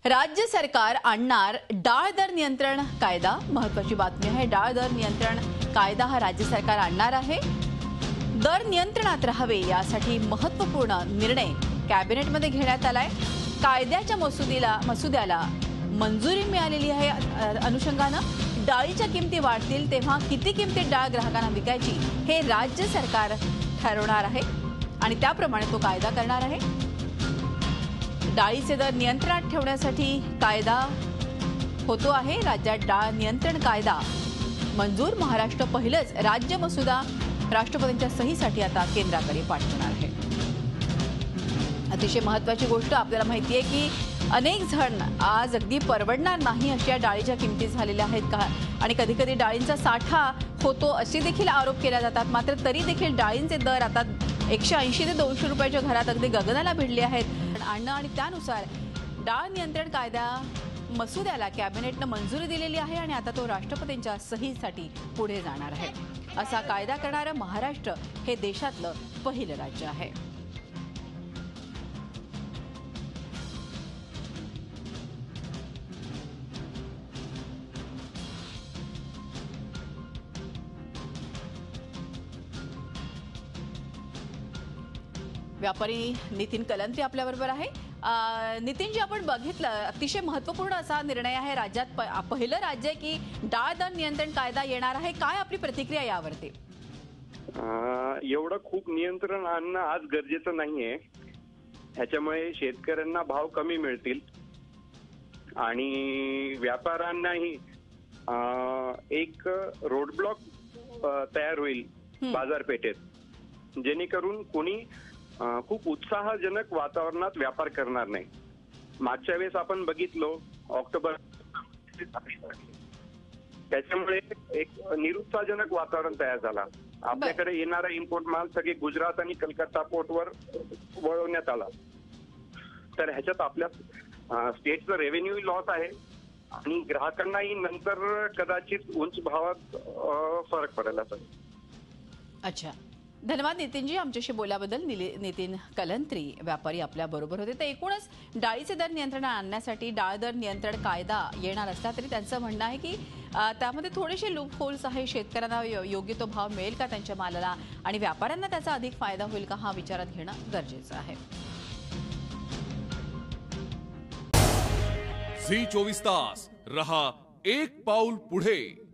राज्य सरकार आणणार डाळ दर नियंत्रण कायदा। महत्त्वाची बातमी आहे। डाळ दर नियंत्रण कायदा हा राज्य सरकार आणणार आहे। दर नियंत्रणात राहावे यासाठी महत्त्वपूर्ण निर्णय कॅबिनेटमध्ये घेण्यात आलाय। कायद्याच्या मसुद्याला मंजुरी मिळालेली आहे। अनुषंगाने डाळीच्या किमती वाढतील तेव्हा किती किमतीत डाळ ग्राहकांना विकायची हे राज्य सरकार ठरवणार आहे आणि त्याप्रमाणे तो कायदा करणार आहे। डाळीचे दर नियंत्रणात ठेवण्यासाठी कायदा होतो आहे। राज्यात डाळ नियंत्रण कायदा मंजूर। महाराष्ट्र पहिलेच राज्य मसुदा राष्ट्रपतींच्या सहीसाठी आता केंद्राकडे पाठवणार आहे। अतिशय महत्त्वाची गोष्ट आपल्याला माहिती आहे की अनेक जण आज अगदी परवडणार नाही अशा डाळीच्या किमती झालेल्या आहेत का आणि कधी कधी डाळींचा साठा होतो असे देखील आरोप केले जातात। मात्र तरी देखील डाळींचे दर आता 180 ते 200 रुपयाच्या घरात अगदी गगनाला भिडले आहेत आणि त्यानुसार डाळ नियंत्रण कायदा मसुद्याला कॅबिनेटने मंजुरी दिलेली आहे आणि आता तो राष्ट्रपतींच्या सहीसाठी पुढे जाणार आहे। असा कायदा करणारे महाराष्ट्र हे देशातलं पहिलं राज्य आहे। व्यापारी नितीन कलंत्री आपल्याबरोबर आहे। नितीनजी, आपण बघितलं अतिशय महत्त्वपूर्ण असा निर्णय आहे। राज्यात पहिलं राज्य आहे की डाळ दर नियंत्रण कायदा येणार आहे। काय आपली प्रतिक्रिया यावरती? एवढं खूप नियंत्रण आणणं आज गरजेचं नाहीये। ह्याच्यामुळे शेतकऱ्यांना भाव कमी मिळतील आणि व्यापाऱ्यांनाही एक रोडब्लॉक तयार होईल बाजारपेठेत, जेणेकरून कोणी खूप उत्साहजनक वातावरणात व्यापार करणार नाही। मागच्या वेळेस आपण बघितलो ऑक्टोबर, त्याच्यामुळे एक निरुत्साहजनक वातावरण तयार झाला। आपल्याकडे येणारा इम्पोर्ट माल सगळे गुजरात आणि कलकत्ता पोर्टवर वळवण्यात आला। तर ह्याच्यात आपल्या स्टेटचा रेव्हेन्यू लॉस आहे आणि ग्राहकांनाही नंतर कदाचित उंच भावात फरक पडायला पाहिजे। अच्छा, धन्यवाद नितीनजी आमच्याशी बोलल्याबद्दल। नितीन कलंत्री व्यापारी आपल्या बरोबर होते। तर एकूणच डाळीचे दर नियंत्रणात आणण्यासाठी डाळ दर नियंत्रण कायदा येणार असला तरी त्यांचं म्हणणं आहे की त्यामध्ये थोडेसे लूप होल्स आहे। शेतकऱ्यांना योग्य तो भाव मिळेल का त्यांच्या मालाला आणि व्यापाऱ्यांना त्याचा अधिक फायदा होईल का हा विचारात घेणं गरजेचं आहे। झी 24 तास रहा एक पाऊल पुढे।